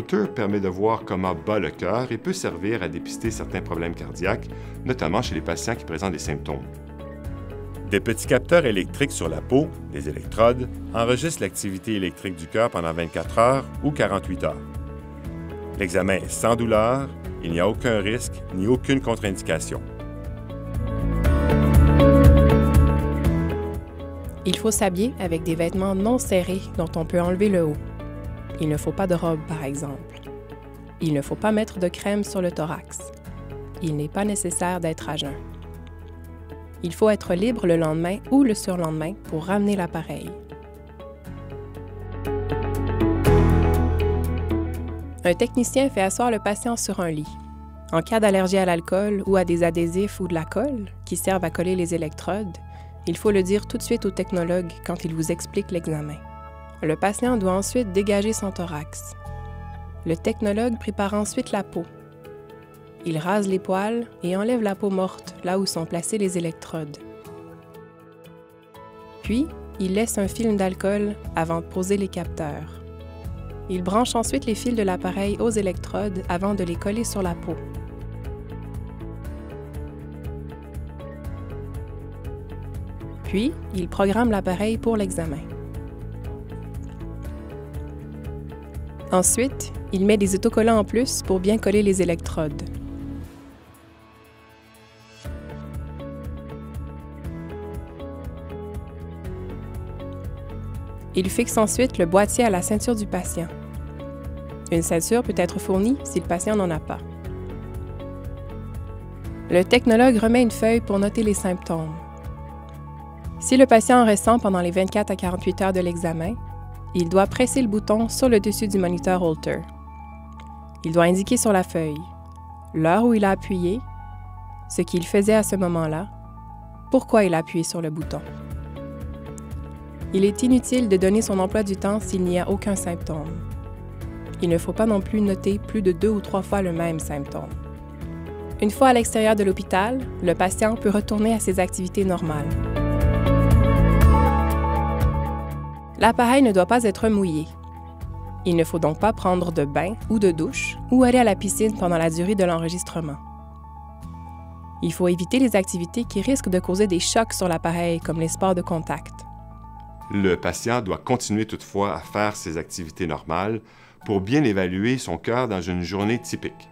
Holter permet de voir comment bat le cœur et peut servir à dépister certains problèmes cardiaques, notamment chez les patients qui présentent des symptômes. Des petits capteurs électriques sur la peau, les électrodes, enregistrent l'activité électrique du cœur pendant 24 heures ou 48 heures. L'examen est sans douleur, il n'y a aucun risque ni aucune contre-indication. Il faut s'habiller avec des vêtements non serrés dont on peut enlever le haut. Il ne faut pas de robe, par exemple. Il ne faut pas mettre de crème sur le thorax. Il n'est pas nécessaire d'être à jeun. Il faut être libre le lendemain ou le surlendemain pour ramener l'appareil. Un technicien fait asseoir le patient sur un lit. En cas d'allergie à l'alcool ou à des adhésifs ou de la colle qui servent à coller les électrodes, il faut le dire tout de suite au technologue quand il vous explique l'examen. Le patient doit ensuite dégager son thorax. Le technologue prépare ensuite la peau. Il rase les poils et enlève la peau morte là où sont placées les électrodes. Puis, il laisse un film d'alcool avant de poser les capteurs. Il branche ensuite les fils de l'appareil aux électrodes avant de les coller sur la peau. Puis, il programme l'appareil pour l'examen. Ensuite, il met des autocollants en plus pour bien coller les électrodes. Il fixe ensuite le boîtier à la ceinture du patient. Une ceinture peut être fournie si le patient n'en a pas. Le technologue remet une feuille pour noter les symptômes. Si le patient en ressent pendant les 24 à 48 heures de l'examen, il doit presser le bouton sur le dessus du moniteur Holter. Il doit indiquer sur la feuille l'heure où il a appuyé, ce qu'il faisait à ce moment-là, pourquoi il a appuyé sur le bouton. Il est inutile de donner son emploi du temps s'il n'y a aucun symptôme. Il ne faut pas non plus noter plus de 2 ou 3 fois le même symptôme. Une fois à l'extérieur de l'hôpital, le patient peut retourner à ses activités normales. L'appareil ne doit pas être mouillé. Il ne faut donc pas prendre de bain ou de douche ou aller à la piscine pendant la durée de l'enregistrement. Il faut éviter les activités qui risquent de causer des chocs sur l'appareil, comme les sports de contact. Le patient doit continuer toutefois à faire ses activités normales pour bien évaluer son cœur dans une journée typique.